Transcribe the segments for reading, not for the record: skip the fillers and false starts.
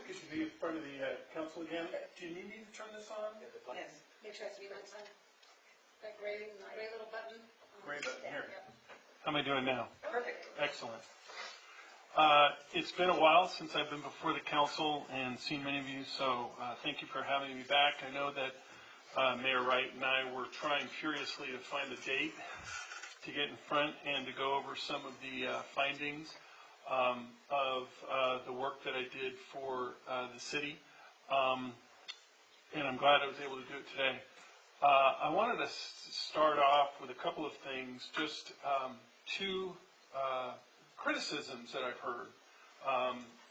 good to be in front of the council again. Do you need me to turn this on? Yes. Make sure it's mute on. That gray little button. Gray button here. Yep. How am I doing now? Perfect. Excellent. It's been a while since I've been before the council and seen many of you, so thank you for having me back. I know that Mayor Wright and I were trying furiously to find a date to get in front and to go over some of the findings of the work that I did for the city, and I'm glad I was able to do it today. I wanted to start off with a couple of things, just two criticisms that I've heard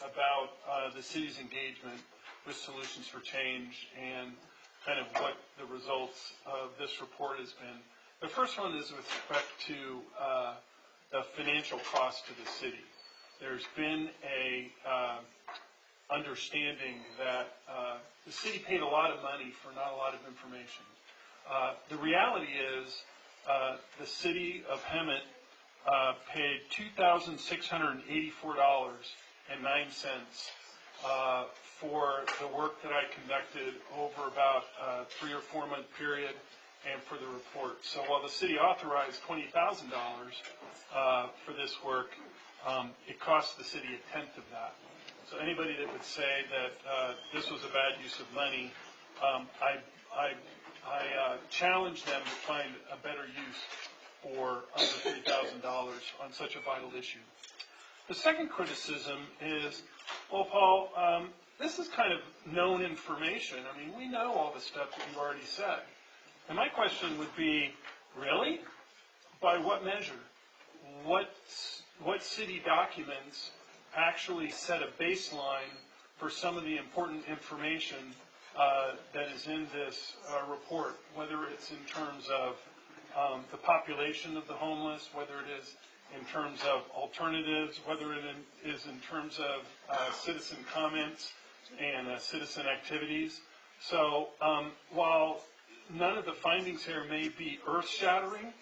about the city's engagement with Solutions for Change and kind of what the results of this report has been. The first one is with respect to the financial cost to the city. There's been a understanding that the city paid a lot of money for not a lot of information. The reality is the city of Hemet paid $2,684.09 for the work that I conducted over about a 3 or 4 month period and for the report. So while the city authorized $20,000 for this work, it cost the city a tenth of that. So anybody that would say that this was a bad use of money, I challenge them to find a better use for under $3,000 on such a vital issue. The second criticism is, well, Paul, this is kind of known information. I mean, we know all the stuff that you've already said. And my question would be, really? By what measure? What city documents actually set a baseline for some of the important information that is in this report, whether it's in terms of the population of the homeless, whether it is in terms of alternatives, whether it is in terms of citizen comments and citizen activities. So while none of the findings here may be earth-shattering,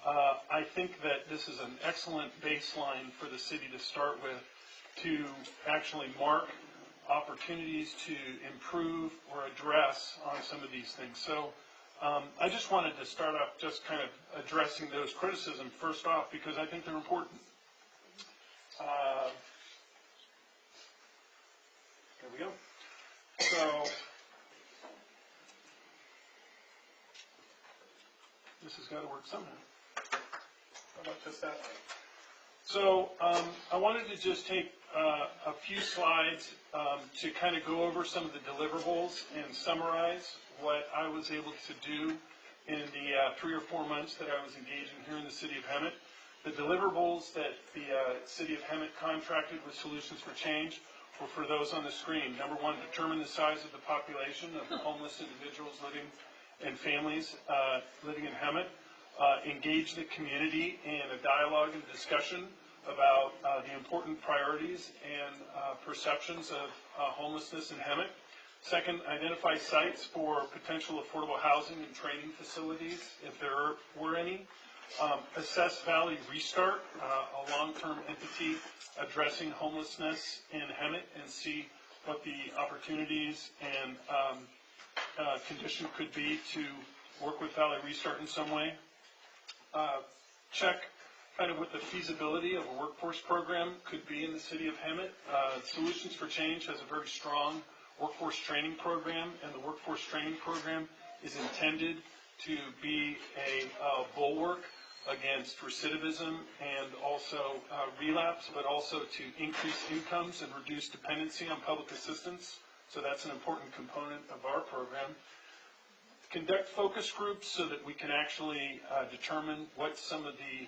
I think that this is an excellent baseline for the city to start with to actually mark opportunities to improve or address on some of these things. So I just wanted to start off just kind of addressing those criticisms first off because I think they're important. There we go. So this has got to work somehow. How about just that? So I wanted to just take a few slides to kind of go over some of the deliverables and summarize what I was able to do in the 3 or 4 months that I was engaging here in the city of Hemet. The deliverables that the city of Hemet contracted with Solutions for Change were for those on the screen. Number one, determine the size of the population of the homeless individuals living and families living in Hemet. Engage the community in a dialogue and discussion about the important priorities and perceptions of homelessness in Hemet. Second, identify sites for potential affordable housing and training facilities, if there were any. Assess Valley Restart, a long-term entity addressing homelessness in Hemet, and see what the opportunities and condition could be to work with Valley Restart in some way. Check kind of what the feasibility of a workforce program could be in the city of Hemet. Solutions for Change has a very strong workforce training program, and the workforce training program is intended to be a bulwark against recidivism and also relapse, but also to increase incomes and reduce dependency on public assistance. So that's an important component of our program. Conduct focus groups so that we can actually determine what some of the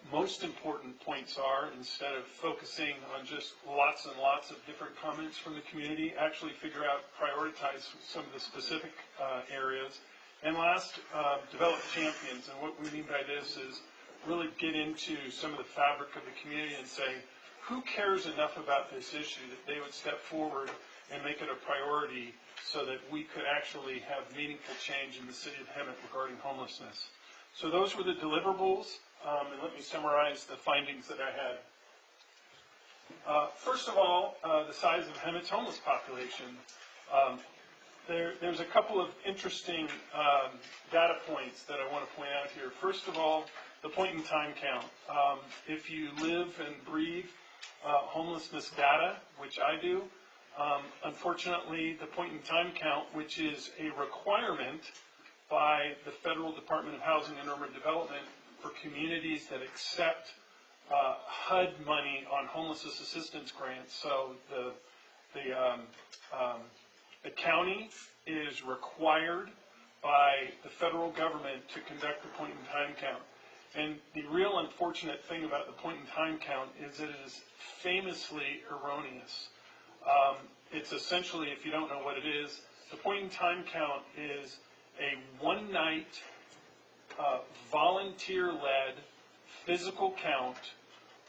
most important points are instead of focusing on just lots and lots of different comments from the community. Actually figure out, prioritize some of the specific areas. And last, develop champions. And what we mean by this is really get into some of the fabric of the community and say, who cares enough about this issue that they would step forward and make it a priority so that we could actually have meaningful change in the city of Hemet regarding homelessness. So those were the deliverables, and let me summarize the findings that I had. First of all, the size of Hemet's homeless population. Um, there's a couple of interesting data points that I want to point out here. First of all, the point in time count. If you live and breathe homelessness data, which I do, unfortunately, the point in time count, which is a requirement by the Federal Department of Housing and Urban Development for communities that accept HUD money on homelessness assistance grants. So the county is required by the federal government to conduct the point in time count. And the real unfortunate thing about the point in time count is that it is famously erroneous. It's essentially, if you don't know what it is, the point in time count is a one-night volunteer-led physical count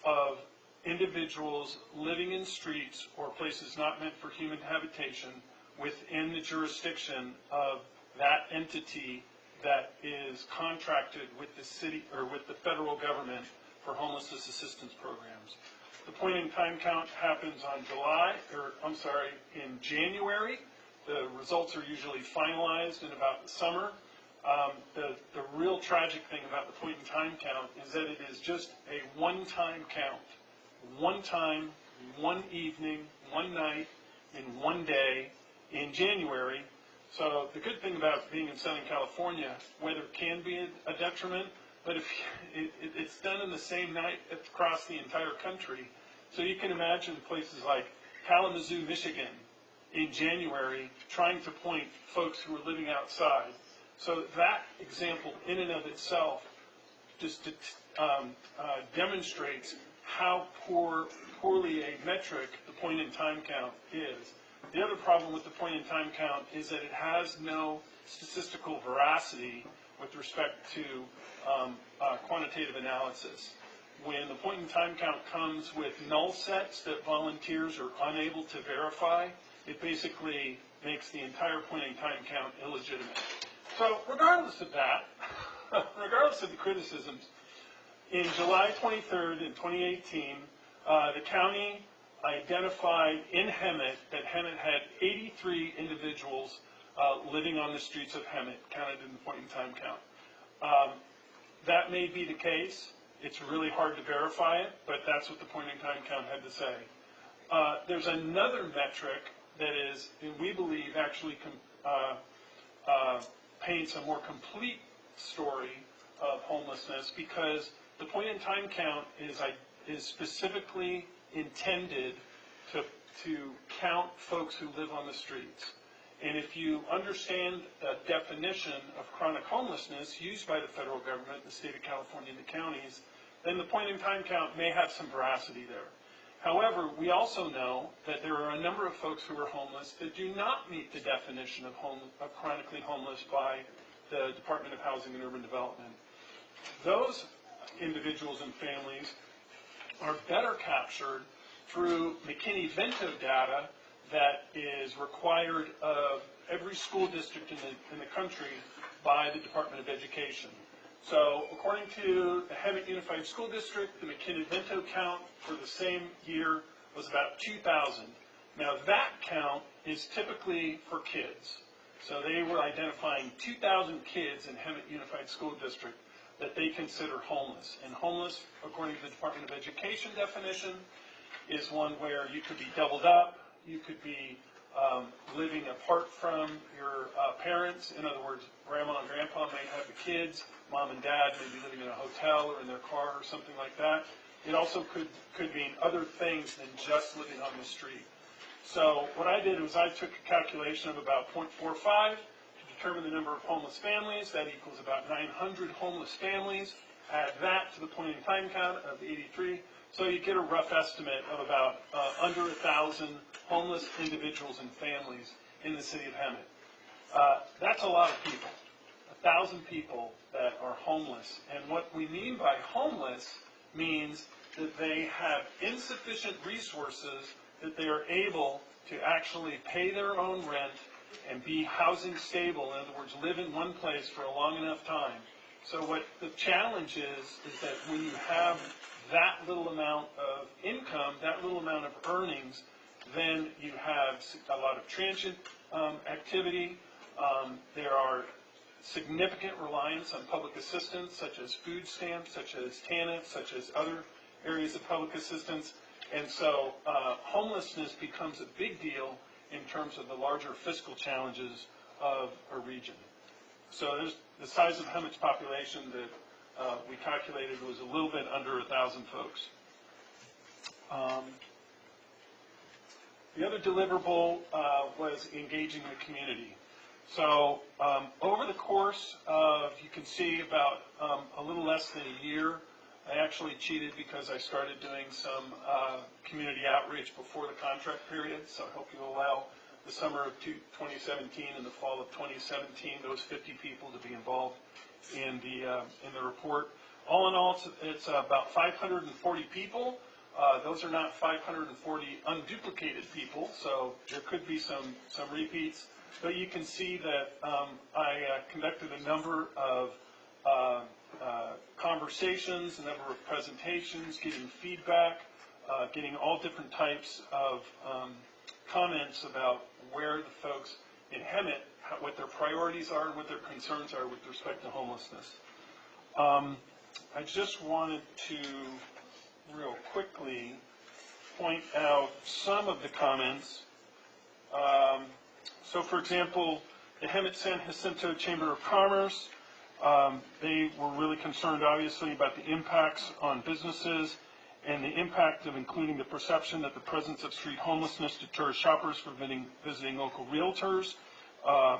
of individuals living in streets or places not meant for human habitation within the jurisdiction of that entity that is contracted with the city or with the federal government for homelessness assistance programs. The point in time count happens on in January. The results are usually finalized in about the summer. The real tragic thing about the point in time count is that it is just a one-time count. One time, one evening, one night, in one day in January. So the good thing about being in Southern California, weather can be a detriment, but if it's done in the same night across the entire country. So you can imagine places like Kalamazoo, Michigan, in January, trying to point folks who are living outside. So that example in and of itself just demonstrates how poorly a metric the point in time count is. The other problem with the point in time count is that it has no statistical veracity with respect to quantitative analysis. When the point in time count comes with null sets that volunteers are unable to verify, it basically makes the entire point in time count illegitimate. So regardless of that, regardless of the criticisms, in July 23rd in 2018, the county identified in Hemet that Hemet had 83 individuals living on the streets of Hemet, counted in the point in time count. That may be the case. It's really hard to verify it, but that's what the point in time count had to say. There's another metric that is, and we believe, actually paints a more complete story of homelessness, because the point in time count is specifically intended to count folks who live on the streets. And if you understand the definition of chronic homelessness used by the federal government, the state of California, and the counties, then the point in time count may have some veracity there. However, we also know that there are a number of folks who are homeless that do not meet the definition of chronically homeless by the Department of Housing and Urban Development. Those individuals and families are better captured through McKinney-Vento data that is required of every school district in the country by the Department of Education. So according to the Hemet Unified School District, the McKinney-Vento count for the same year was about 2,000. Now that count is typically for kids. So they were identifying 2,000 kids in Hemet Unified School District that they consider homeless. And homeless, according to the Department of Education definition, is one where you could be doubled up, you could be living apart from your parents. In other words, grandma and grandpa may have the kids, mom and dad may be living in a hotel or in their car or something like that. It also could mean other things than just living on the street. So what I did was I took a calculation of about 0.45 to determine the number of homeless families. That equals about 900 homeless families. Add that to the point in time count of 83. So you get a rough estimate of about under 1,000 homeless individuals and families in the city of Hemet. That's a lot of people, 1,000 people that are homeless. And what we mean by homeless means that they have insufficient resources that they are able to actually pay their own rent and be housing stable, in other words, live in one place for a long enough time So what the challenge is that when you have that little amount of income, that little amount of earnings, then you have a lot of transient activity. There are significant reliance on public assistance, such as food stamps, such as TANF, such as other areas of public assistance. And so homelessness becomes a big deal in terms of the larger fiscal challenges of a region. So there's the size of Hemet's population that we calculated was a little bit under 1,000 folks. The other deliverable was engaging the community. So over the course of, you can see about a little less than a year, I actually cheated because I started doing some community outreach before the contract period. So I hope you allow the summer of 2017 and the fall of 2017, those 50 people to be involved in the report. All in all, it's about 540 people. Those are not 540 unduplicated people, so there could be some repeats. But you can see that I conducted a number of conversations, a number of presentations, getting feedback, getting all different types of comments about where the folks in Hemet, what their priorities are and what their concerns are with respect to homelessness. I just wanted to real quickly point out some of the comments. So for example, the Hemet San Jacinto Chamber of Commerce, they were really concerned obviously about the impacts on businesses and the impact of including the perception that the presence of street homelessness deters shoppers from visiting local realtors.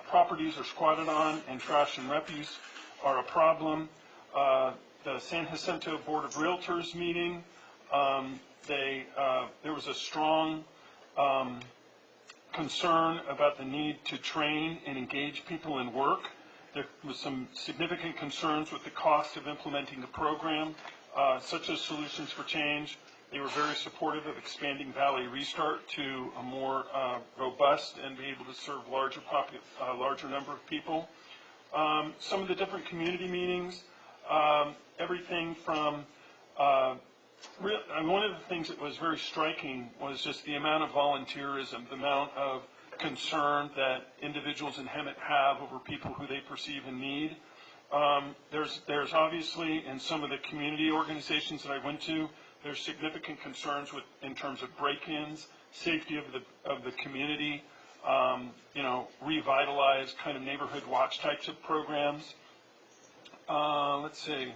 Properties are squatted on and trash and refuse are a problem. The San Jacinto Board of Realtors meeting, there was a strong concern about the need to train and engage people in work. There was some significant concerns with the cost of implementing the program, such as Solutions for Change. They were very supportive of expanding Valley Restart to a more robust and be able to serve larger number of people. Some of the different community meetings, everything from one of the things that was very striking was just the amount of volunteerism, the amount of concern that individuals in Hemet have over people who they perceive in need. There's obviously in some of the community organizations that I went to, there's significant concerns in terms of break-ins, safety of the community, revitalized kind of neighborhood watch types of programs. Let's see.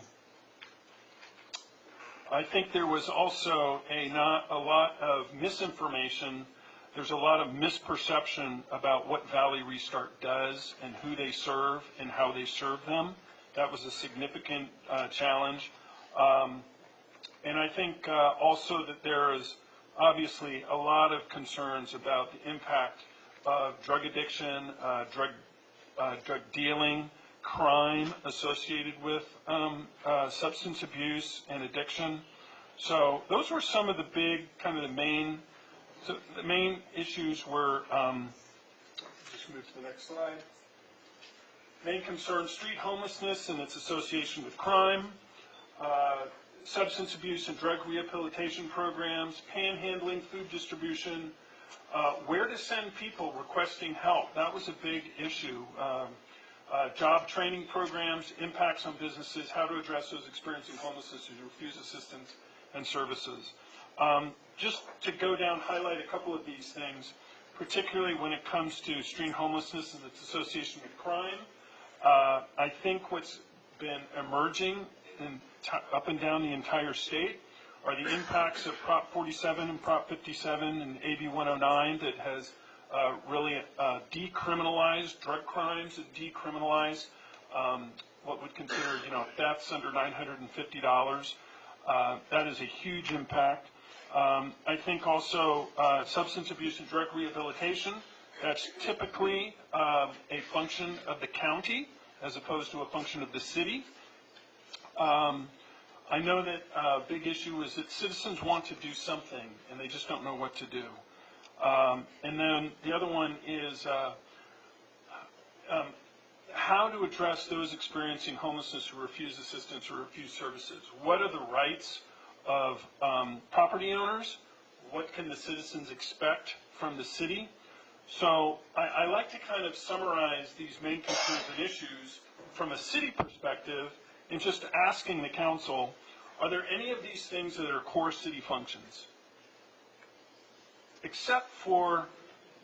I think there was also not a lot of misinformation. There's a lot of misperception about what Valley Restart does and who they serve and how they serve them. That was a significant challenge. And I think also that there is obviously a lot of concerns about the impact of drug addiction, drug dealing, crime associated with substance abuse and addiction. So those were some of the big, kind of the main issues were, just move to the next slide. Main concerns, street homelessness and its association with crime, substance abuse and drug rehabilitation programs, panhandling, food distribution, where to send people requesting help. That was a big issue. Job training programs, impacts on businesses, how to address those experiencing homelessness who refuse assistance and services. Just to go down, highlight a couple of these things, particularly when it comes to street homelessness and its association with crime. I think what's been emerging up and down the entire state are the impacts of Prop 47 and Prop 57 and AB 109 that has really decriminalized drug crimes and decriminalized what would consider, thefts under $950. That is a huge impact. I think also substance abuse and drug rehabilitation, that's typically a function of the county as opposed to a function of the city. I know that a big issue is that citizens want to do something and they just don't know what to do. And then the other one is how to address those experiencing homelessness who refuse assistance or refuse services. What are the rights of property owners? What can the citizens expect from the city? So I like to kind of summarize these main concerns and issues from a city perspective and just asking the council, are there any of these things that are core city functions? Except for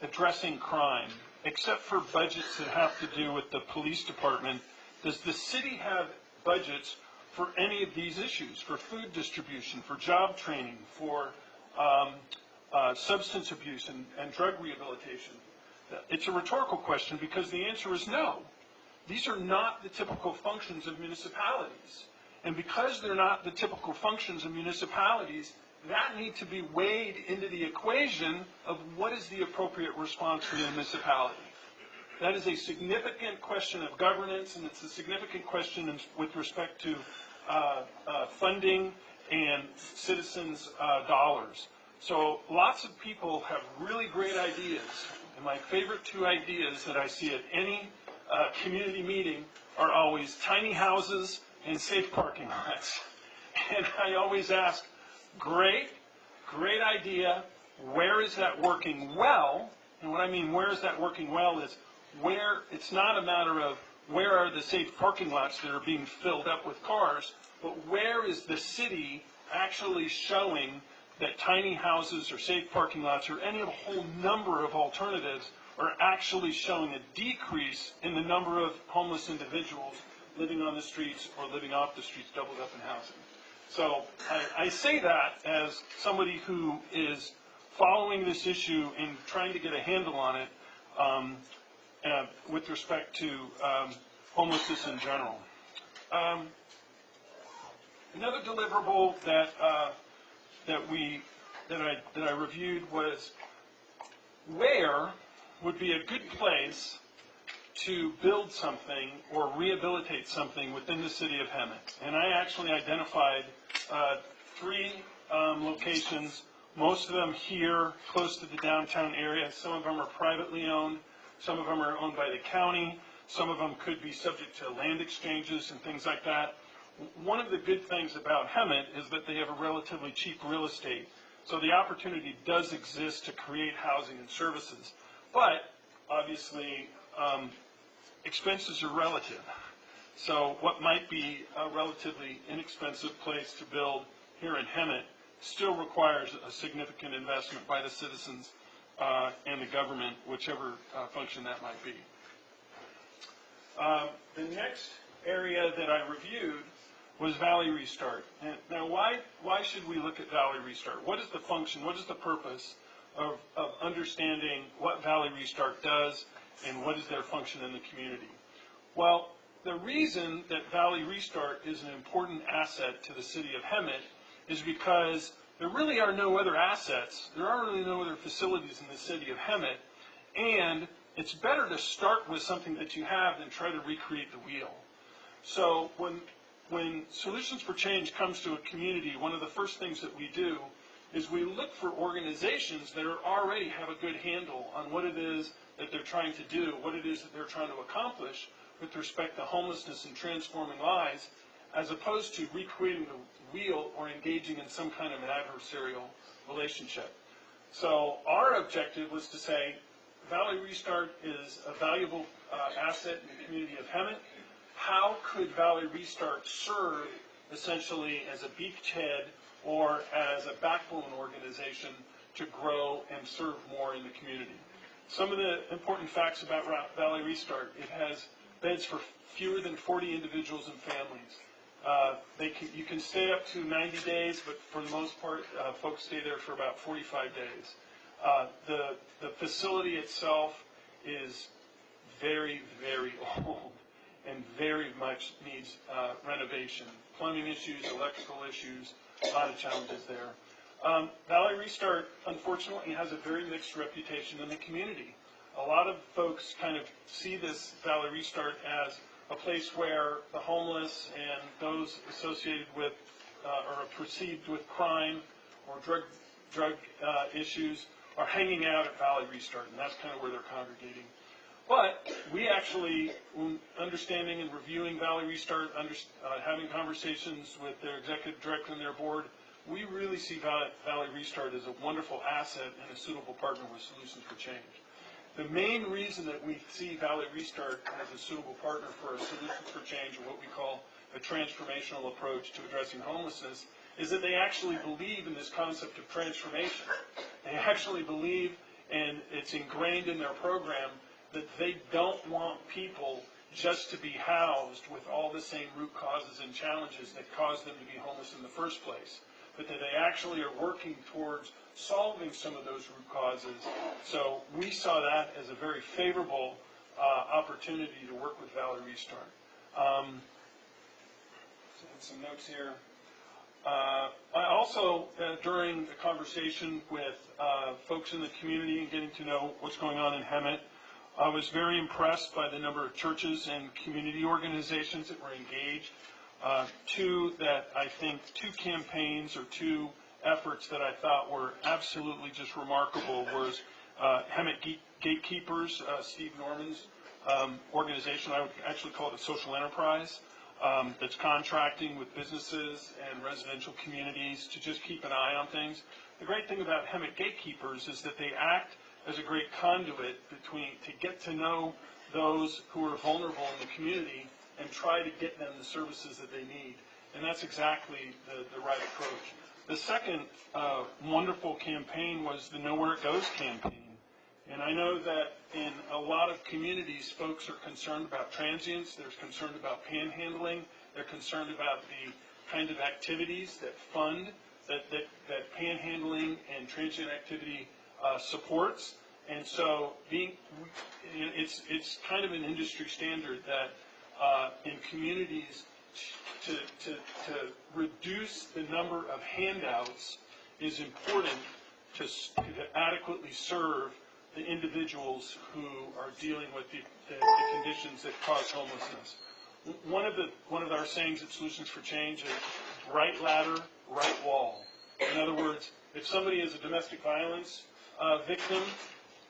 addressing crime, except for budgets that have to do with the police department, does the city have budgets for any of these issues, for food distribution, for job training, for substance abuse and drug rehabilitation? It's a rhetorical question because the answer is no. These are not the typical functions of municipalities. And because they're not the typical functions of municipalities, that need to be weighed into the equation of what is the appropriate response for the municipality. That is a significant question of governance, and it's a significant question with respect to funding and citizens' dollars. So lots of people have really great ideas, and my favorite two ideas that I see at any community meeting are always tiny houses and safe parking lots. And I always ask, great idea, where is that working well? And what I mean where is that working well is where it's not a matter of where are the safe parking lots that are being filled up with cars, but where is the city actually showing that tiny houses or safe parking lots or any of a whole number of alternatives are actually showing a decrease in the number of homeless individuals living on the streets or living off the streets, doubled up in housing. So I say that as somebody who is following this issue and trying to get a handle on it with respect to homelessness in general. Another deliverable that I reviewed was where would be a good place to build something or rehabilitate something within the city of Hemet. And I actually identified 3 locations, most of them here close to the downtown area. Some of them are privately owned, some of them are owned by the county, some of them could be subject to land exchanges and things like that. One of the good things about Hemet is that they have a relatively cheap real estate. So the opportunity does exist to create housing and services. But obviously, expenses are relative. So what might be a relatively inexpensive place to build here in Hemet still requires a significant investment by the citizens and the government, whichever function that might be. The next area that I reviewed was Valley Restart. And now why should we look at Valley Restart? What is the function, what is the purpose of understanding what Valley Restart does and what is their function in the community? Well, the reason that Valley Restart is an important asset to the city of Hemet is because there really are no other assets, there are really no other facilities in the city of Hemet, and it's better to start with something that you have than try to recreate the wheel. So when Solutions for Change comes to a community, one of the first things that we do is we look for organizations that already have a good handle on what it is that they're trying to do, what it is that they're trying to accomplish with respect to homelessness and transforming lives, as opposed to recreating the wheel or engaging in some kind of an adversarial relationship. So our objective was to say, Valley Restart is a valuable asset in the community of Hemet. How could Valley Restart serve essentially as a beachhead or as a backbone organization to grow and serve more in the community? Some of the important facts about Valley Restart: it has beds for fewer than 40 individuals and families. You can stay up to 90 days, but for the most part, folks stay there for about 45 days. The facility itself is very, very old and very much needs renovation. Plumbing issues, electrical issues, a lot of challenges there. Valley Restart, unfortunately, has a very mixed reputation in the community. A lot of folks kind of see this Valley Restart as a place where the homeless and those associated with or perceived with crime or drug issues are hanging out at Valley Restart, and that's kind of where they're congregating. But we actually, understanding and reviewing Valley Restart, having conversations with their executive director and their board, we really see Valley Restart as a wonderful asset and a suitable partner with Solutions for Change. The main reason that we see Valley Restart as a suitable partner for Solutions for Change, or what we call a transformational approach to addressing homelessness, is that they actually believe in this concept of transformation. They actually believe, and it's ingrained in their program, that they don't want people just to be housed with all the same root causes and challenges that caused them to be homeless in the first place, but that they actually are working towards solving some of those root causes. So we saw that as a very favorable opportunity to work with Valley Restart. Some notes here. I also, during the conversation with folks in the community and getting to know what's going on in Hemet, I was very impressed by the number of churches and community organizations that were engaged. Two campaigns or two efforts that I thought were absolutely just remarkable was Hemet Gatekeepers, Steve Norman's organization. I would actually call it a social enterprise that's contracting with businesses and residential communities to just keep an eye on things. The great thing about Hemet Gatekeepers is that they act as a great conduit to get to know those who are vulnerable in the community and try to get them the services that they need. And that's exactly the right approach. The second wonderful campaign was the Know Where It Goes campaign. And I know that in a lot of communities, folks are concerned about transients, they're concerned about panhandling, they're concerned about the kind of activities that fund, that panhandling and transient activity supports. And so it's kind of an industry standard that in communities to reduce the number of handouts is important to adequately serve the individuals who are dealing with the conditions that cause homelessness. One of our sayings at Solutions for Change is right ladder, right wall. In other words, if somebody is a domestic violence victim,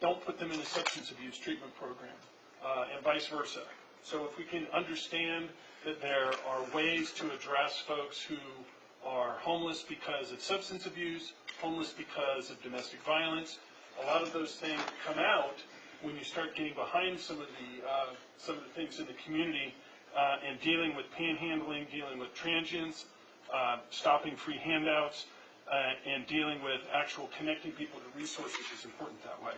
don't put them in a substance abuse treatment program, and vice versa. So if we can understand that there are ways to address folks who are homeless because of substance abuse, homeless because of domestic violence, a lot of those things come out when you start getting behind some of the things in the community and dealing with panhandling, dealing with transients, stopping free handouts, and dealing with actual connecting people to resources is important that way.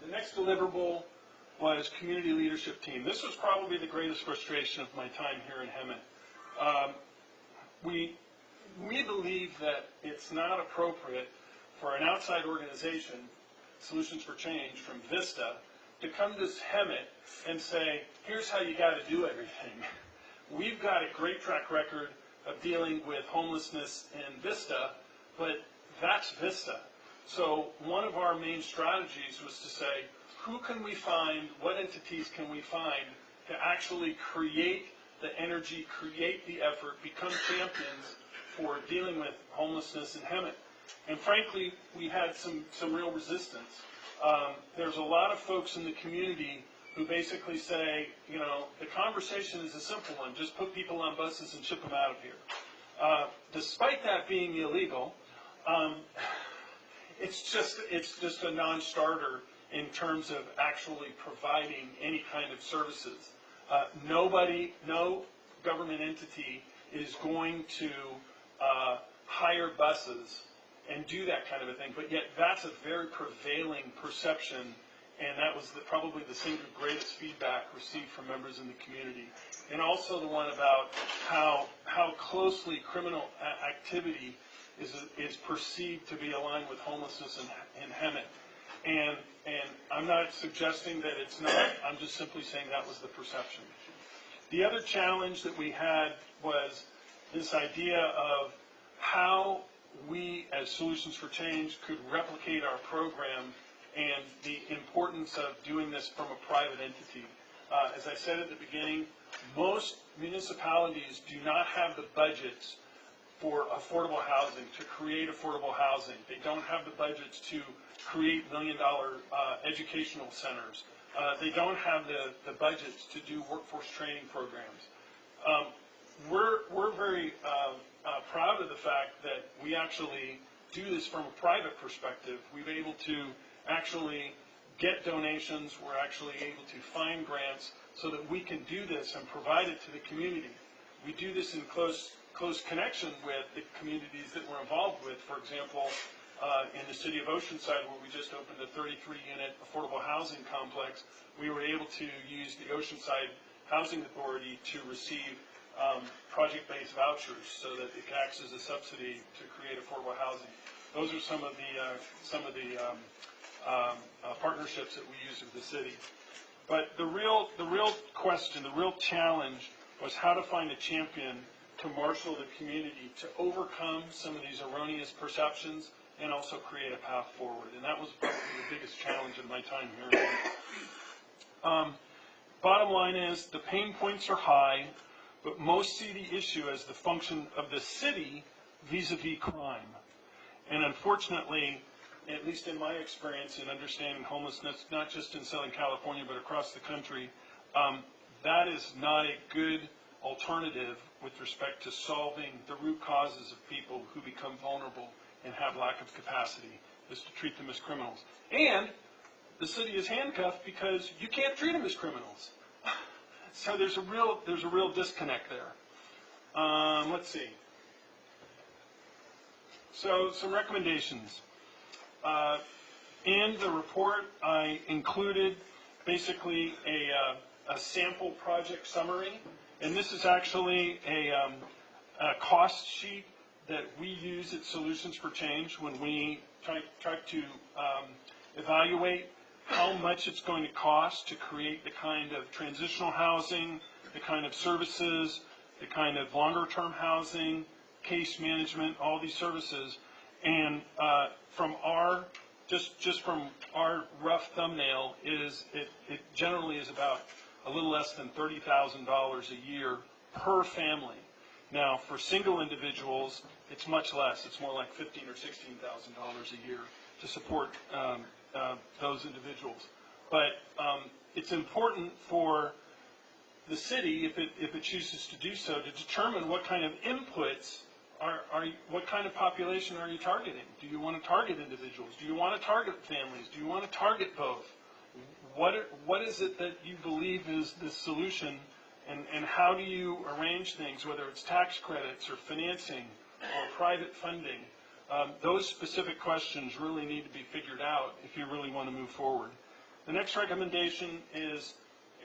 The next deliverable was community leadership team. This was probably the greatest frustration of my time here in Hemet. We believe that it's not appropriate for an outside organization, Solutions for Change from Vista, to come to Hemet and say, here's how you got to do everything. We've got a great track record of dealing with homelessness in Vista, but that's Vista. So one of our main strategies was to say, who can we find, what entities can we find to actually create the energy, create the effort, become champions for dealing with homelessness in Hemet? And frankly, we had some real resistance. There's a lot of folks in the community who basically say, you know, the conversation is a simple one, just put people on buses and ship them out of here. Despite that being illegal, it's just a non-starter in terms of actually providing any kind of services. No government entity is going to hire buses and do that kind of a thing, but yet that's a very prevailing perception, and that was probably the single greatest feedback received from members in the community. And also the one about how closely criminal activity is perceived to be aligned with homelessness in Hemet. And I'm not suggesting that it's not, I'm just simply saying that was the perception. The other challenge that we had was this idea of how we as Solutions for Change could replicate our program and the importance of doing this from a private entity. As I said at the beginning, most municipalities do not have the budgets for affordable housing, to create affordable housing. They don't have the budgets to create $1 million educational centers. They don't have the budgets to do workforce training programs. We're very proud of the fact that we actually do this from a private perspective. We've been able to actually get donations. We're actually able to find grants so that we can do this and provide it to the community. We do this in close connection with the communities that we're involved with. For example, in the city of Oceanside, where we just opened a 33-unit affordable housing complex, we were able to use the Oceanside Housing Authority to receive project-based vouchers so that it acts as a subsidy to create affordable housing. Those are some of the partnerships that we use with the city. But the real question, the real challenge was how to find a champion to marshal the community to overcome some of these erroneous perceptions and also create a path forward. And that was probably the biggest challenge in my time here. Bottom line is the pain points are high, but most see the issue as the function of the city vis-a-vis crime. And unfortunately, at least in my experience in understanding homelessness, not just in Southern California, but across the country, that is not a good alternative with respect to solving the root causes of people who become vulnerable and have lack of capacity, is to treat them as criminals. And the city is handcuffed because you can't treat them as criminals. So there's a real disconnect there. Let's see. So some recommendations. In the report, I included basically a sample project summary, and this is actually a cost sheet that we use at Solutions for Change when we try to evaluate how much it's going to cost to create the kind of transitional housing, the kind of services, the kind of longer-term housing, case management, all these services. And from our just from our rough thumbnail, it generally is about a little less than $30,000 a year per family. Now, for single individuals, it's much less. It's more like $15,000 or $16,000 a year to support those individuals. But it's important for the city, if it chooses to do so, to determine what kind of inputs what kind of population are you targeting? Do you want to target individuals? Do you want to target families? Do you want to target both? What is it that you believe is the solution, and how do you arrange things, whether it's tax credits or financing or private funding? Those specific questions really need to be figured out if you really want to move forward. The next recommendation is,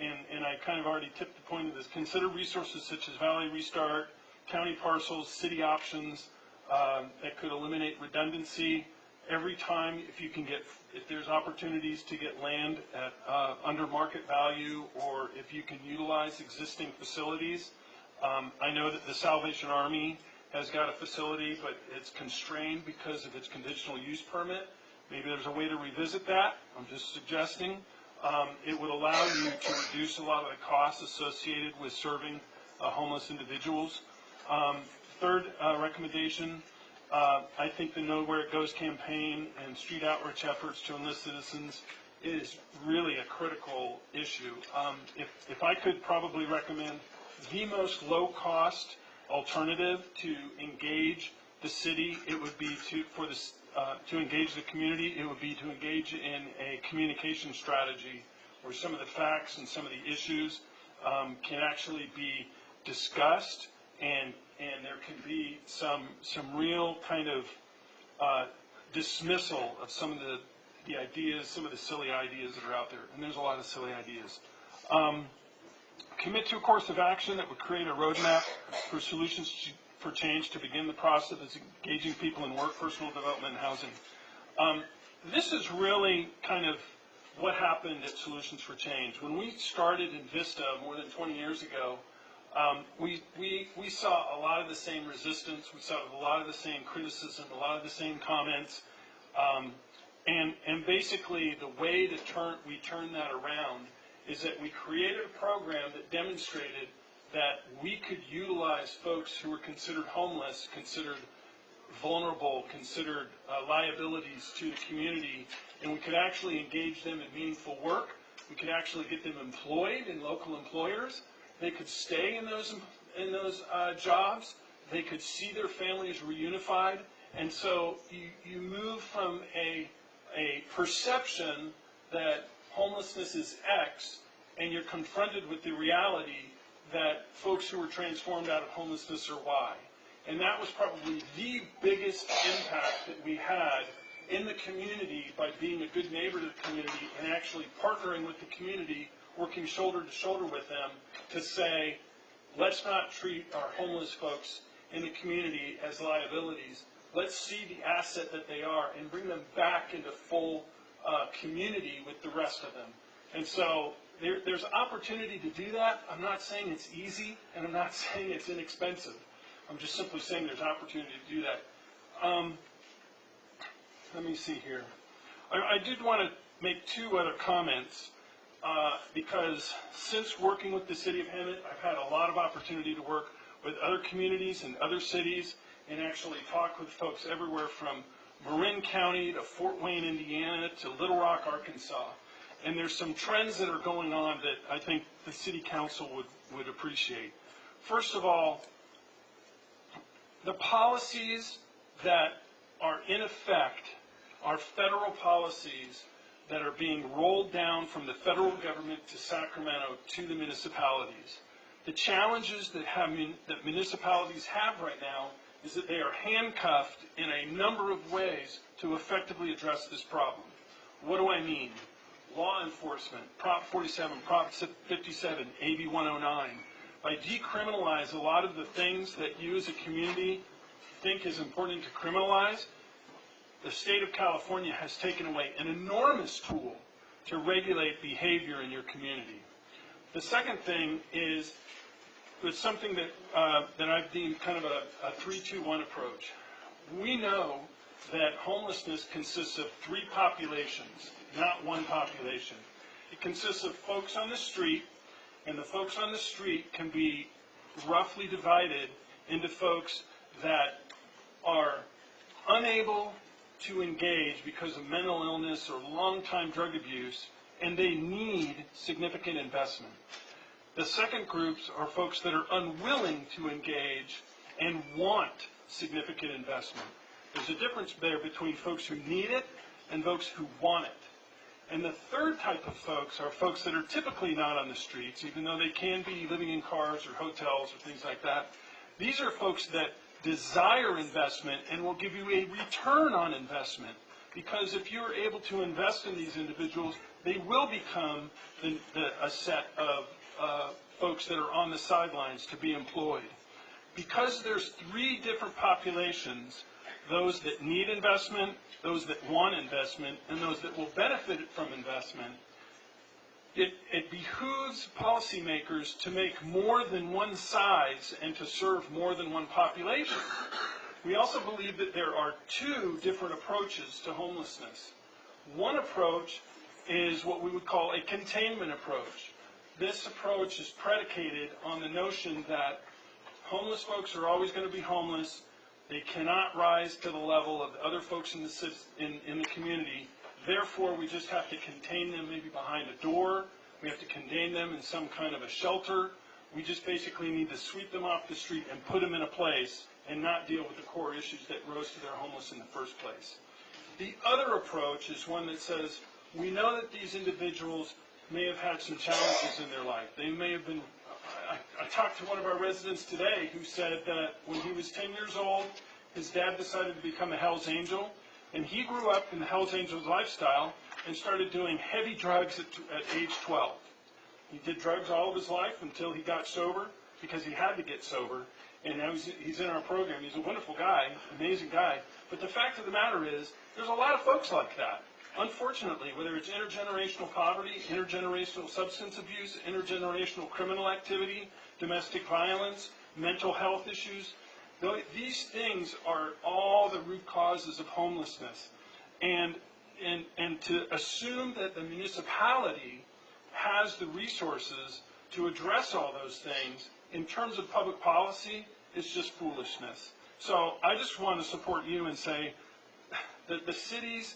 and I kind of already tipped the point of this, consider resources such as Valley Restart, county parcels, city options that could eliminate redundancy. Every time, if there's opportunities to get land at under market value, or if you can utilize existing facilities. I know that the Salvation Army has got a facility, but it's constrained because of its conditional use permit. Maybe there's a way to revisit that. I'm just suggesting. It would allow you to reduce a lot of the costs associated with serving homeless individuals. Third recommendation, I think the Know Where It Goes campaign and street outreach efforts to enlist citizens is really a critical issue. If I could probably recommend the most low-cost alternative to engage the city, it would be to engage the community, it would be to engage in a communication strategy where some of the facts and some of the issues can actually be discussed, and there can be some real kind of dismissal of some of the ideas, some of the silly ideas that are out there, and there's a lot of silly ideas. Commit to a course of action that would create a roadmap for Solutions for Change to begin the process of engaging people in work, personal development, and housing. This is really kind of what happened at Solutions for Change. When we started in Vista more than 20 years ago, we saw a lot of the same resistance, we saw a lot of the same criticism, a lot of the same comments, and basically the way we turned that around is that we created a program that demonstrated that we could utilize folks who were considered homeless, considered vulnerable, considered liabilities to the community, and we could actually engage them in meaningful work. We could actually get them employed in local employers. They could stay in those jobs. They could see their families reunified. And so you move from a perception that homelessness is X, and you're confronted with the reality that folks who were transformed out of homelessness are Y. And that was probably the biggest impact that we had in the community by being a good neighbor to the community and actually partnering with the community, working shoulder to shoulder with them to say, let's not treat our homeless folks in the community as liabilities. Let's see the asset that they are and bring them back into full community with the rest of them. And so there's opportunity to do that. I'm not saying it's easy, and I'm not saying it's inexpensive. I'm just simply saying there's opportunity to do that. Let me see here. I did want to make two other comments because since working with the City of Hemet, I've had a lot of opportunity to work with other communities and other cities and actually talk with folks everywhere from Marin County to Fort Wayne, Indiana to Little Rock, Arkansas. And there's some trends that are going on that I think the City Council would appreciate. First of all, the policies that are in effect are federal policies that are being rolled down from the federal government to Sacramento to the municipalities. The challenges that municipalities have right now is that they are handcuffed in a number of ways to effectively address this problem. What do I mean? Law enforcement, Prop 47, Prop 57, AB 109. By decriminalize a lot of the things that you as a community think is important to criminalize, the state of California has taken away an enormous tool to regulate behavior in your community. The second thing is something that I've deemed kind of a 3-2-1 approach. We know that homelessness consists of three populations, not one population. It consists of folks on the street, and the folks on the street can be roughly divided into folks that are unable to engage because of mental illness or long-time drug abuse, and they need significant investment. The second groups are folks that are unwilling to engage and want significant investment. There's a difference there between folks who need it and folks who want it. And the third type of folks are folks that are typically not on the streets, even though they can be living in cars or hotels or things like that. These are folks that desire investment and will give you a return on investment. Because if you're able to invest in these individuals, they will become a set of folks that are on the sidelines to be employed. Because there's three different populations, those that need investment, those that want investment, and those that will benefit from investment, it behooves policymakers to make more than one size and to serve more than one population. We also believe that there are two different approaches to homelessness. One approach is what we would call a containment approach. This approach is predicated on the notion that homeless folks are always going to be homeless. They cannot rise to the level of other folks in the community. Therefore, we just have to contain them maybe behind a door. We have to contain them in some kind of a shelter. We just basically need to sweep them off the street and put them in a place and not deal with the core issues that rose to their homeless in the first place. The other approach is one that says, we know that these individuals may have had some challenges in their life. They may have been, I talked to one of our residents today who said that when he was 10 years old, his dad decided to become a Hells Angel, and he grew up in the Hells Angels lifestyle and started doing heavy drugs at age 12. He did drugs all of his life until he got sober, because he had to get sober, and now he's in our program. He's a wonderful guy, amazing guy, but the fact of the matter is, there's a lot of folks like that. Unfortunately, whether it's intergenerational poverty, intergenerational substance abuse, intergenerational criminal activity, domestic violence, mental health issues, these things are all the root causes of homelessness. And to assume that the municipality has the resources to address all those things in terms of public policy is just foolishness. So I just want to support you and say that the cities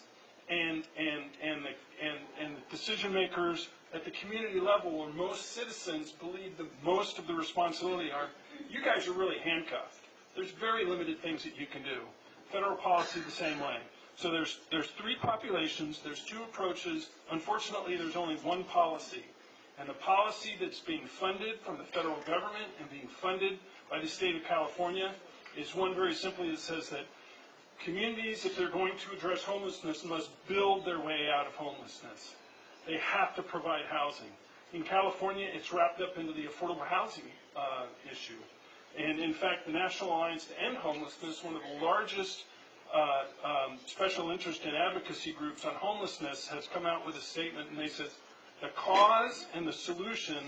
and the decision makers at the community level, where most citizens believe the most of the responsibility are, you guys are really handcuffed. There's very limited things that you can do. Federal policy the same way. So there's three populations, there's two approaches. Unfortunately, there's only one policy. And the policy that's being funded from the federal government and being funded by the state of California is one very simply that says that communities, if they're going to address homelessness, must build their way out of homelessness. They have to provide housing. In California, it's wrapped up into the affordable housing issue. And in fact, the National Alliance to End Homelessness, one of the largest special interest and advocacy groups on homelessness, has come out with a statement, and they said, the cause and the solution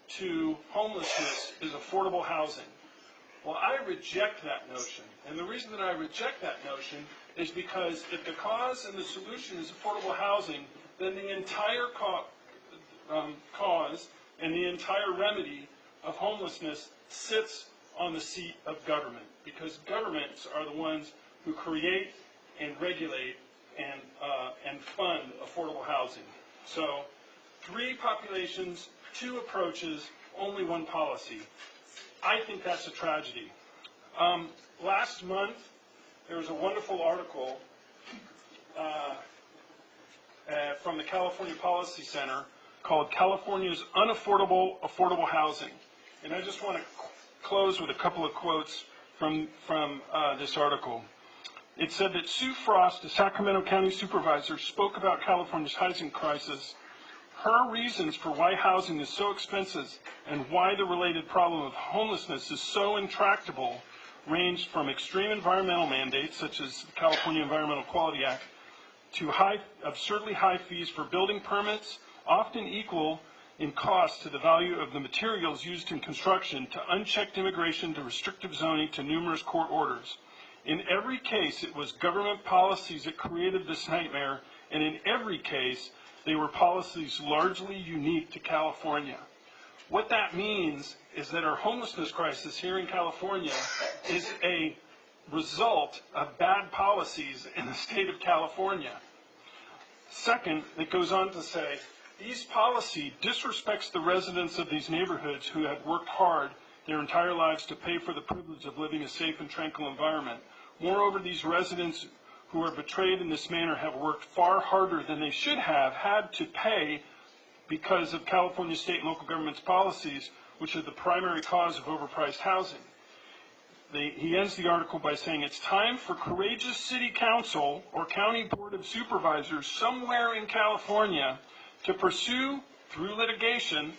to homelessness is affordable housing. Well, I reject that notion. And the reason that I reject that notion is because if the cause and the solution is affordable housing, then the entire cause and the entire remedy of homelessness sits on the seat of government, because governments are the ones who create and regulate and fund affordable housing. So, three populations, two approaches, only one policy. I think that's a tragedy. Last month, there was a wonderful article from the California Policy Center called California's Unaffordable Affordable Housing. And I just want to close with a couple of quotes from this article. It said that Sue Frost, the Sacramento County Supervisor, spoke about California's housing crisis. Her reasons for why housing is so expensive and why the related problem of homelessness is so intractable ranged from extreme environmental mandates, such as the California Environmental Quality Act, to absurdly high fees for building permits, often equal in cost to the value of the materials used in construction, to unchecked immigration, to restrictive zoning, to numerous court orders. In every case, it was government policies that created this nightmare, and in every case, they were policies largely unique to California. What that means is that our homelessness crisis here in California is a result of bad policies in the state of California. Second, it goes on to say, these policy disrespects the residents of these neighborhoods who have worked hard their entire lives to pay for the privilege of living a safe and tranquil environment. Moreover, these residents who are betrayed in this manner have worked far harder than they should have had to pay because of California state and local government's policies, which are the primary cause of overpriced housing. He ends the article by saying, it's time for courageous city council or county board of supervisors somewhere in California to pursue, through litigation,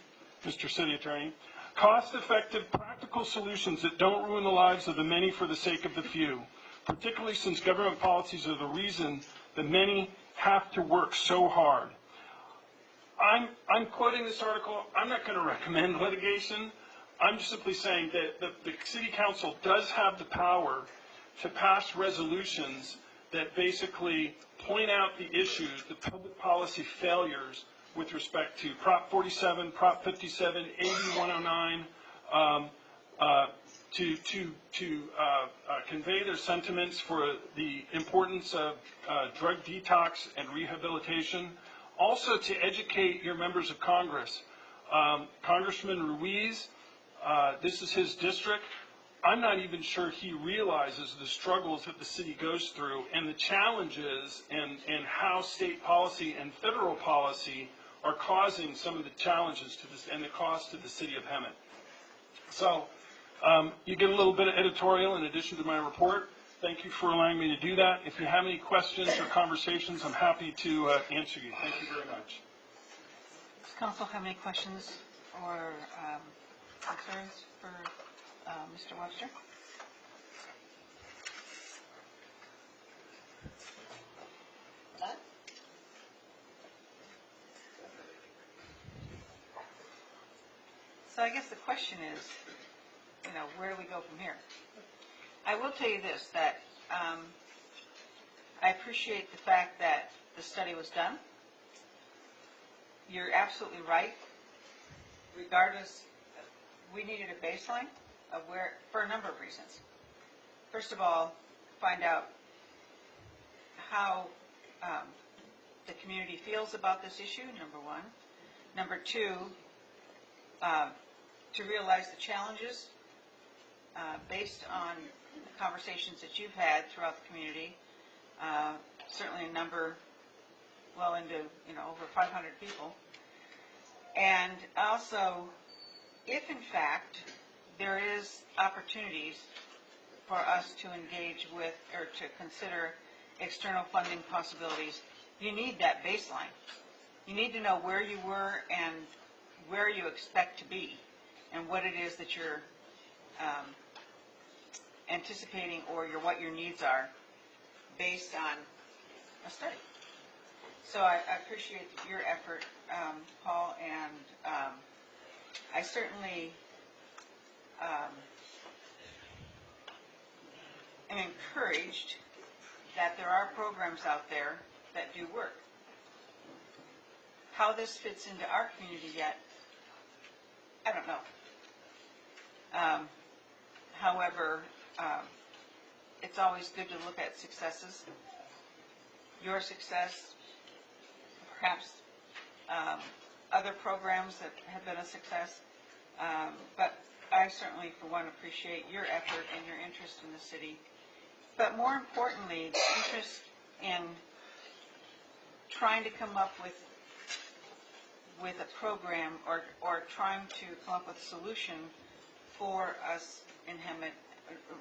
Mr. City Attorney, cost-effective, practical solutions that don't ruin the lives of the many for the sake of the few, particularly since government policies are the reason the many have to work so hard. I'm quoting this article. I'm not going to recommend litigation. I'm just simply saying that the City Council does have the power to pass resolutions that basically point out the issues, the public policy failures with respect to Prop 47, Prop 57, AB 109, to convey their sentiments for the importance of drug detox and rehabilitation. Also to educate your members of Congress. Congressman Ruiz, this is his district. I'm not even sure he realizes the struggles that the city goes through and the challenges and how state policy and federal policy are causing some of the challenges to this and the cost to the city of Hemet. So you get a little bit of editorial in addition to my report. Thank you for allowing me to do that. If you have any questions or conversations, I'm happy to answer you. Thank you very much. Does council have any questions or concerns for Mr. Webster? Done? So I guess the question is, where do we go from here? I will tell you this, that I appreciate the fact that the study was done. You're absolutely right regardless, we needed a baseline of where, for a number of reasons. First of all, find out how the community feels about this issue, number one. Number two, to realize the challenges based on the conversations that you've had throughout the community. Certainly a number well into, over 500 people. And also, if in fact there is opportunities for us to engage with or to consider external funding possibilities, you need that baseline. You need to know where you were and where you expect to be and what it is that you're anticipating or what your needs are based on a study. So I appreciate your effort, Paul, and I certainly am encouraged that there are programs out there that do work. How this fits into our community yet, I don't know. However, it's always good to look at successes. Your success, perhaps other programs that have been a success. But I certainly, for one, appreciate your effort and your interest in the city. But more importantly, the interest in trying to come up with a program or trying to come up with a solution for us in Hemet,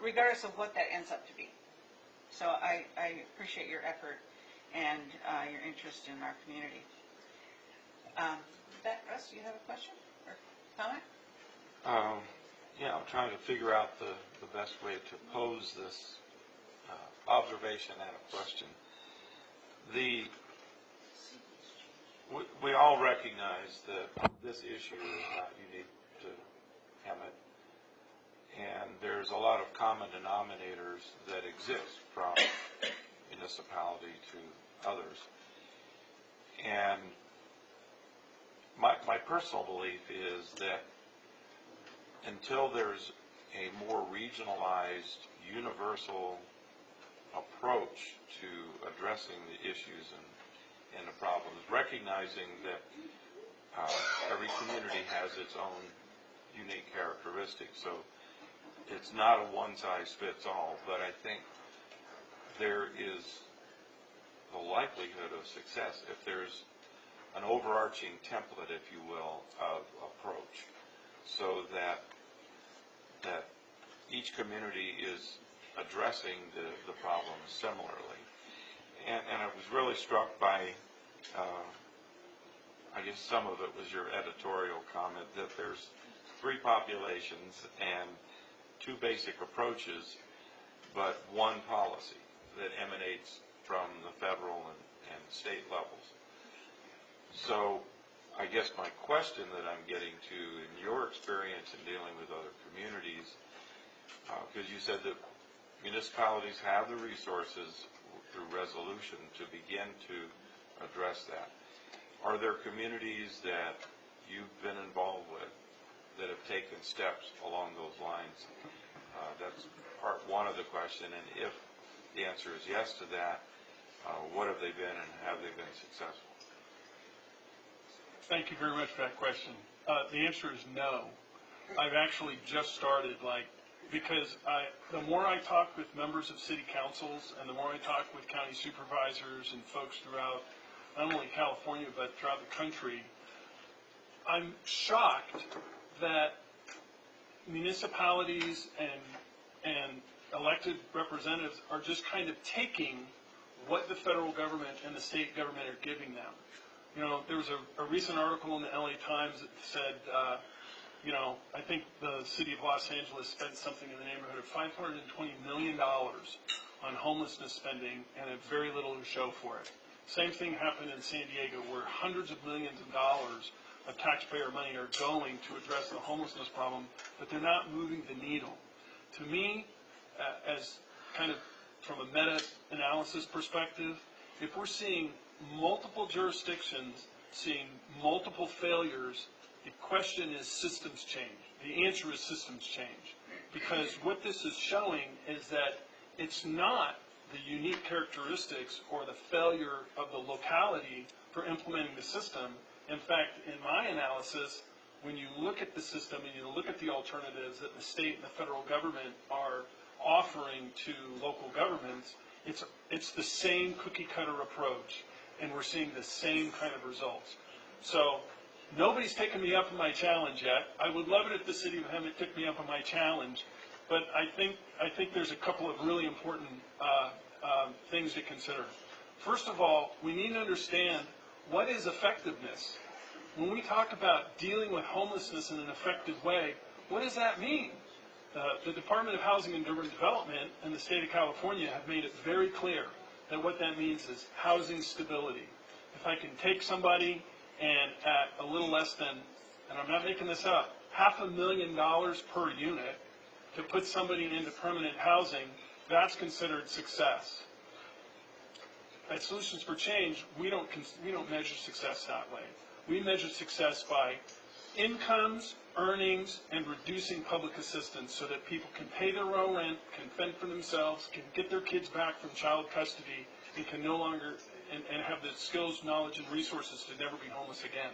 regardless of what that ends up to be. So I appreciate your effort and your interest in our community. Russ, do you have a question or comment? Yeah, I'm trying to figure out the best way to pose this observation and a question. We all recognize that this issue is not unique to Hemet, and there's a lot of common denominators that exist from municipality to others. And my personal belief is that until there's a more regionalized, universal approach to addressing the issues and the problems, recognizing that every community has its own unique characteristics. So it's not a one-size-fits-all, but I think there is the likelihood of success if there's an overarching template, if you will, of approach, so that each community is addressing the problems similarly. And I was really struck by, I guess some of it was your editorial comment, that there's 3 populations and 2 basic approaches, but 1 policy that emanates from the federal and state levels. So I guess my question that I'm getting to, in your experience in dealing with other communities, because you said that municipalities have the resources through resolution to begin to address that. Are there communities that you've been involved with that have taken steps along those lines? That's part 1 of the question, and if the answer is yes to that, what have they been and have they been successful? Thank you very much for that question. The answer is no. I've actually just started, because the more I talk with members of city councils and the more I talk with county supervisors and folks throughout not only California but throughout the country, I'm shocked that municipalities and elected representatives are just kind of taking what the federal government and the state government are giving them. There was a recent article in the LA Times that said, I think the city of Los Angeles spent something in the neighborhood of $520 million on homelessness spending and had very little to show for it. Same thing happened in San Diego, where hundreds of millions of dollars of taxpayer money are going to address the homelessness problem, but they're not moving the needle. To me, as kind of from a meta-analysis perspective, if we're seeing multiple jurisdictions seeing multiple failures The question is systems change. The answer is systems change. Because what this is showing is that it's not the unique characteristics or the failure of the locality for implementing the system. In fact, in my analysis, when you look at the system and you look at the alternatives that the state and the federal government are offering to local governments, it's the same cookie cutter approach, and we're seeing the same kind of results. So nobody's taken me up on my challenge yet. I would love it if the city of Hemet took me up on my challenge, but I think there's a couple of really important things to consider. First of all, we need to understand what is effectiveness. When we talk about dealing with homelessness in an effective way, what does that mean? The Department of Housing and Urban Development and the state of California have made it very clear that what that means is housing stability. If I can take somebody and at a little less than, and I'm not making this up, $500,000 per unit to put somebody into permanent housing, that's considered success. At Solutions for Change, we don't measure success that way. We measure success by incomes, earnings, and reducing public assistance so that people can pay their own rent, can fend for themselves, can get their kids back from child custody, and can no longer, and have the skills, knowledge, and resources to never be homeless again.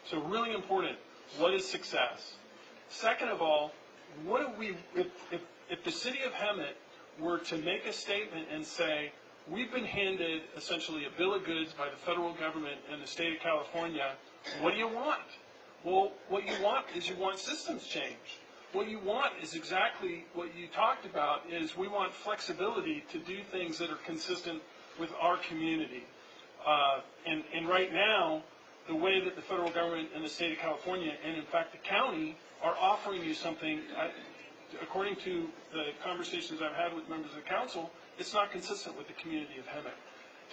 So really important, what is success? Second of all, what do we, if the city of Hemet were to make a statement and say, we've been handed essentially a bill of goods by the federal government and the state of California, what do you want? Well, what you want is you want systems change. What you want is exactly what you talked about, is we want flexibility to do things that are consistent with our community. And right now, the way that the federal government and the state of California, and in fact the county, are offering you something, according to the conversations I've had with members of the council, it's not consistent with the community of Hemet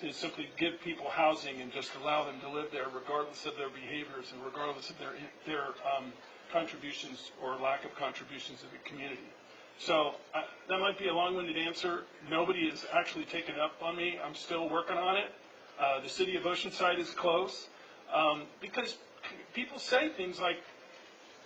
to simply give people housing and just allow them to live there regardless of their behaviors and regardless of their contributions or lack of contributions to the community. So that might be a long-winded answer. Nobody has actually taken it up on me. I'm still working on it. The city of Oceanside is close because people say things like,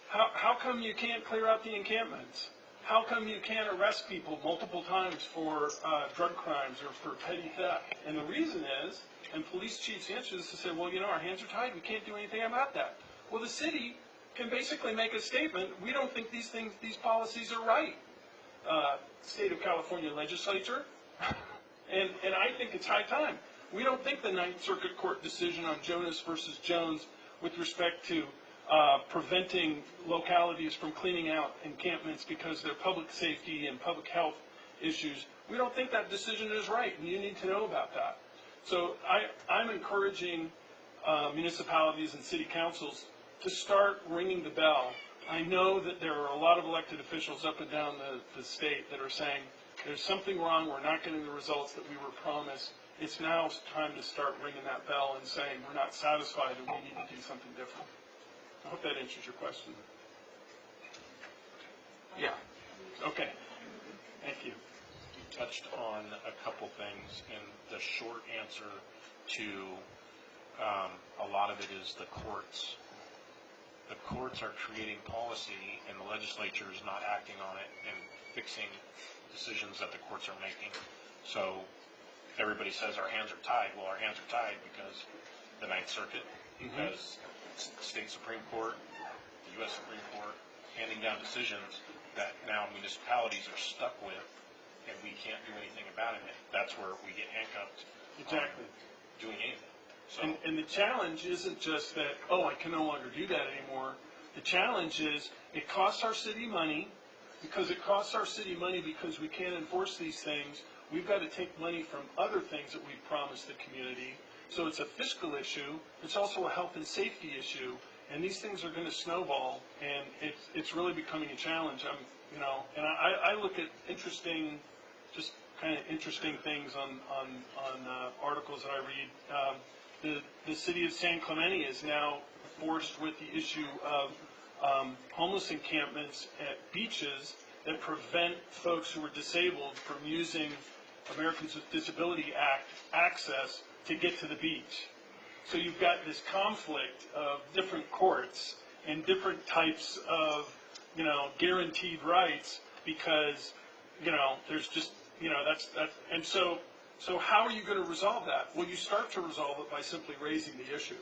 how come you can't clear out the encampments? How come you can't arrest people multiple times for drug crimes or for petty theft? And the reason is, and police chiefs answer this, to say, well, you know, our hands are tied. We can't do anything about that. Well, the city can basically make a statement. We don't think these policies are right. State of California legislature, and I think it's high time. We don't think the Ninth Circuit Court decision on Jonas versus Jones with respect to preventing localities from cleaning out encampments because they're public safety and public health issues, we don't think that decision is right, and you need to know about that. So I'm encouraging municipalities and city councils to start ringing the bell. I know that there are a lot of elected officials up and down the state that are saying, there's something wrong, we're not getting the results that we were promised. It's now time to start ringing that bell and saying we're not satisfied and we need to do something different. I hope that answers your question. Yeah. Okay. Thank you. You touched on a couple things, and the short answer to a lot of it is the courts. The courts are creating policy, and the legislature is not acting on it and fixing decisions that the courts are making. So everybody says our hands are tied. Well, our hands are tied because the Ninth Circuit, because state Supreme Court, the U.S. Supreme Court, handing down decisions that now municipalities are stuck with, and we can't do anything about it. That's where we get handcuffed. Exactly. Doing anything. So. And the challenge isn't just that, oh, I can no longer do that anymore. The challenge is it costs our city money. Because it costs our city money because we can't enforce these things, we've got to take money from other things that we've promised the community. So it's a fiscal issue. It's also a health and safety issue. And these things are going to snowball, and it's really becoming a challenge. I look at interesting things on articles that I read. The city of San Clemente is now forced with the issue of homeless encampments at beaches that prevent folks who are disabled from using Americans with Disability Act access to get to the beach. So you've got this conflict of different courts, and different types of, guaranteed rights because, there's just, that's, and so how are you going to resolve that? Well, you start to resolve it by simply raising the issue.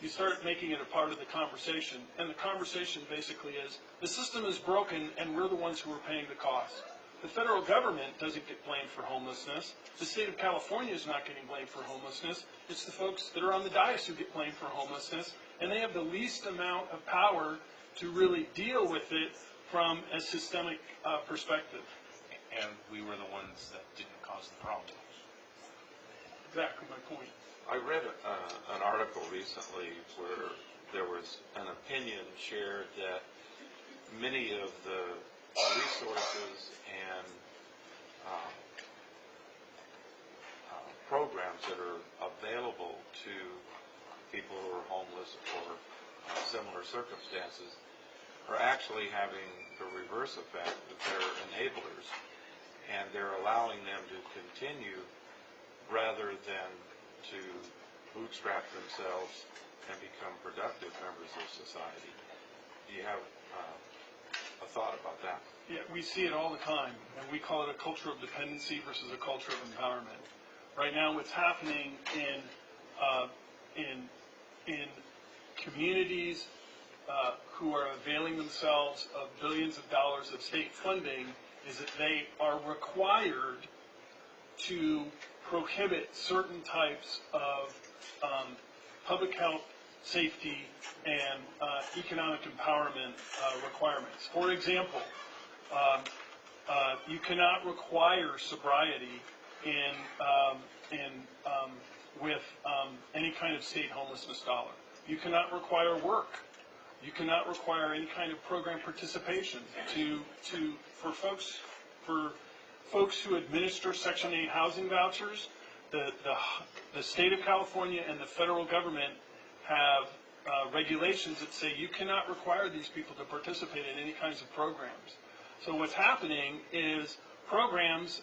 You start making it a part of the conversation, and the conversation basically is, the system is broken and we're the ones who are paying the cost. The federal government doesn't get blamed for homelessness. The state of California is not getting blamed for homelessness. It's the folks that are on the dais who get blamed for homelessness, and they have the least amount of power to really deal with it from a systemic perspective. And we were the ones that didn't cause the problem. Exactly my point. I read an article recently where there was an opinion shared that many of the resources and programs that are available to people who are homeless or similar circumstances are actually having the reverse effect, that they're enablers, and they're allowing them to continue rather than to bootstrap themselves and become productive members of society. Do you have a thought about that? Yeah, we see it all the time, and we call it a culture of dependency versus a culture of empowerment. Right now, what's happening in communities who are availing themselves of billions of dollars of state funding is that they are required to prohibit certain types of public health, safety, and economic empowerment requirements. For example, you cannot require sobriety with any kind of state homelessness dollar. You cannot require work. You cannot require any kind of program participation for folks who administer Section 8 housing vouchers. The state of California and the federal government have regulations that say you cannot require these people to participate in any kinds of programs. So what's happening is programs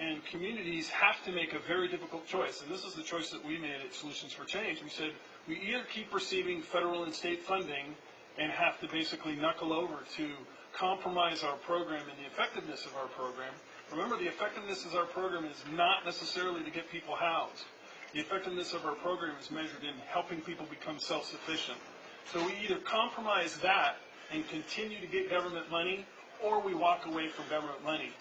and communities have to make a very difficult choice, and this is the choice that we made at Solutions for Change. We said we either keep receiving federal and state funding and have to basically knuckle over to compromise our program and the effectiveness of our program. Remember, the effectiveness of our program is not necessarily to get people housed. The effectiveness of our program is measured in helping people become self-sufficient. So we either compromise that and continue to get government money, or we walk away from government money.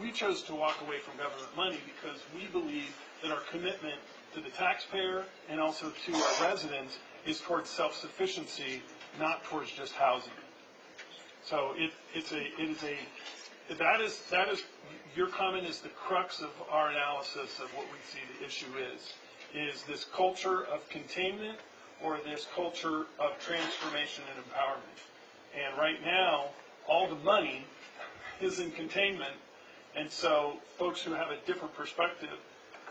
We chose to walk away from government money because we believe that our commitment to the taxpayer and also to our residents is towards self-sufficiency, not towards just housing. So that is your comment is the crux of our analysis of what we see the issue is this culture of containment or this culture of transformation and empowerment. And right now, all the money is in containment, and so folks who have a different perspective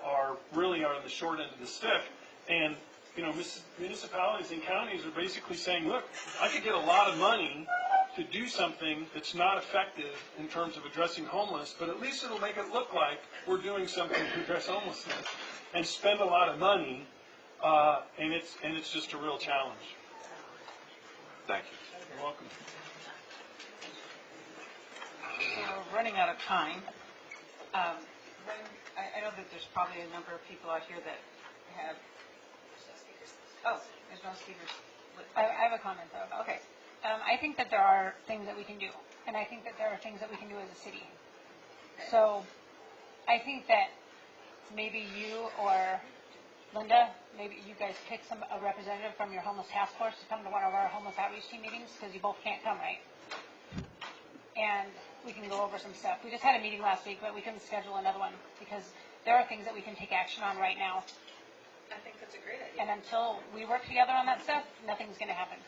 are really on the short end of the stick. And municipalities and counties are basically saying, look, I could get a lot of money to do something that's not effective in terms of addressing homeless, but at least it'll make it look like we're doing something to address homelessness, and spend a lot of money, and it's just a real challenge. Thank you. You're welcome. We're running out of time. I know that there's probably a number of people out here that have. Oh, there's no speakers. I have a comment though. Okay. I think that there are things that we can do, and I think that there are things that we can do as a city. So I think that maybe you or Linda, maybe you guys pick a representative from your homeless task force to come to one of our homeless outreach team meetings, because you both can't come, right? And we can go over some stuff. We just had a meeting last week, but we couldn't schedule another one because there are things that we can take action on right now. I think that's a great idea. And until we work together on that stuff, nothing's going to happen.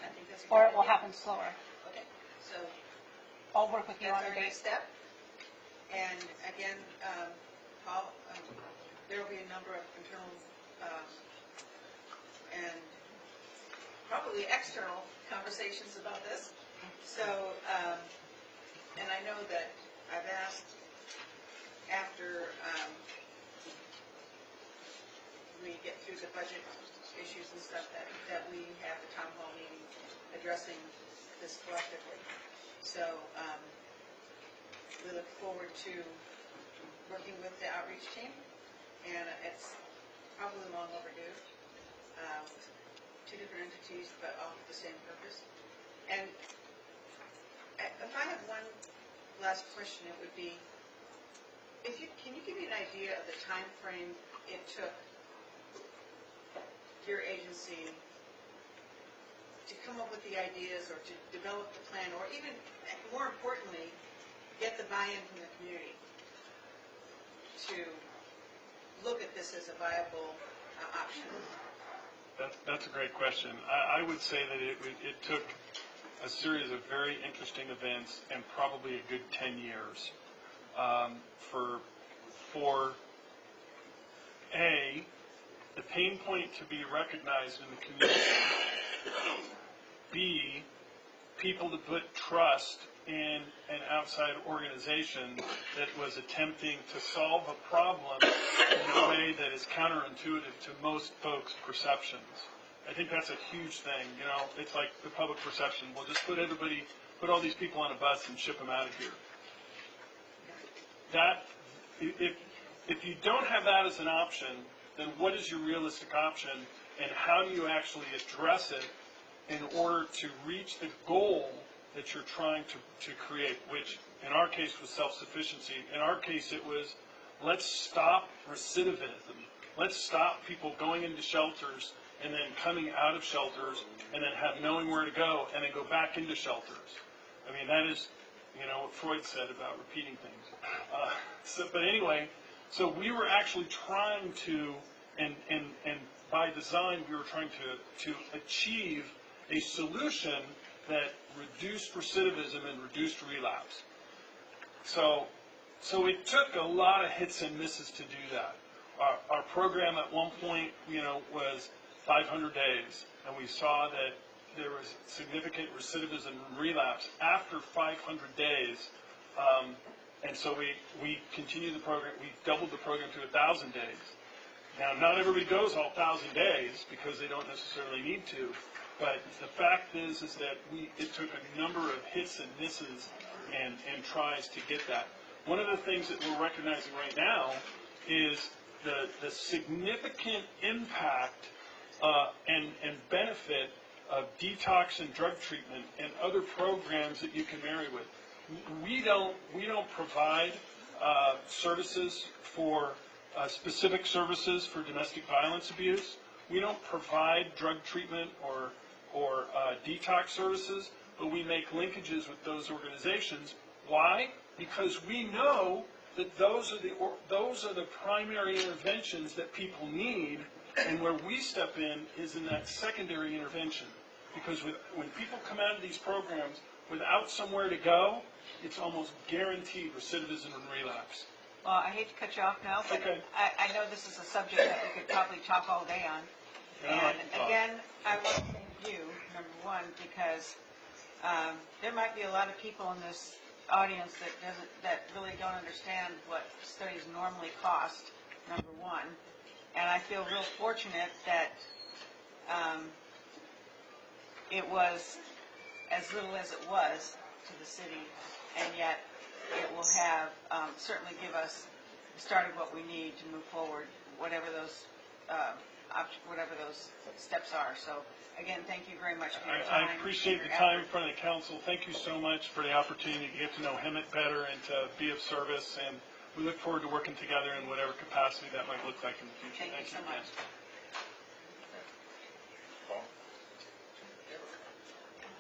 I think that's a Or great it will idea. happen slower. Okay, so I'll work with you that's on our a next date. step. And again, Paul, there will be a number of internal and probably external conversations about this. So, and I know that I've asked after we get through the budget issues and stuff that we have the town hall meeting addressing this collectively. So, we look forward to working with the outreach team, and it's probably long overdue. Two different entities, but all for the same purpose. And if I have one last question, it would be, can you give me an idea of the time frame it took your agency to come up with the ideas or to develop the plan, or even, more importantly, get the buy-in from the community to look at this as a viable option? That's a great question. I would say that it took a series of very interesting events and probably a good 10 years for A, the pain point to be recognized in the community, B, people to put trust in an outside organization that was attempting to solve a problem in a way that is counterintuitive to most folks' perceptions. I think that's a huge thing. You know, it's like the public perception. We'll just put all these people on a bus and ship them out of here. That, if you don't have that as an option, then what is your realistic option, and how do you actually address it in order to reach the goal that you're trying to create, which in our case was self-sufficiency. In our case it was, let's stop recidivism. Let's stop people going into shelters and then coming out of shelters and then knowing where to go and then go back into shelters. I mean, that is, you know, what Freud said about repeating things. But anyway, so we were actually trying to, and by design, we were trying to achieve a solution that reduced recidivism and reduced relapse. So it took a lot of hits and misses to do that. Our program at one point, you know, was 500 days, and we saw that there was significant recidivism and relapse after 500 days. And so we continued the program. We doubled the program to 1,000 days. Now, not everybody goes all 1,000 days because they don't necessarily need to. But the fact is that it took a number of hits and misses and tries to get that. One of the things that we're recognizing right now is the significant impact and benefit of detox and drug treatment and other programs that you can marry with. We don't provide services for specific services for domestic violence abuse. We don't provide drug treatment or detox services, but we make linkages with those organizations. Why? Because we know that those are the primary interventions that people need, and where we step in is in that secondary intervention. Because when people come out of these programs without somewhere to go, it's almost guaranteed recidivism and relapse. Well, I hate to cut you off now, but Okay. I know this is a subject that we could probably talk all day on. And again, I want to thank you, number one, because there might be a lot of people in this audience that really don't understand what studies normally cost, number one. And I feel real fortunate that it was as little as it was to the city, and yet it will have certainly give us the start of what we need to move forward, whatever those steps are. So again, thank you very much for your time. I appreciate the time in front of the council. Thank you so much for the opportunity to get to know Hemet better and to be of service. And we look forward to working together in whatever capacity that might look like in the future. Thank you so much.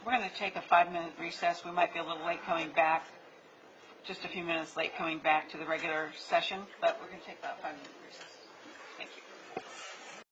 We're going to take a 5-minute recess. We might be a little late coming back, just a few minutes late coming back to the regular session, but we're going to take about a 5-minute recess.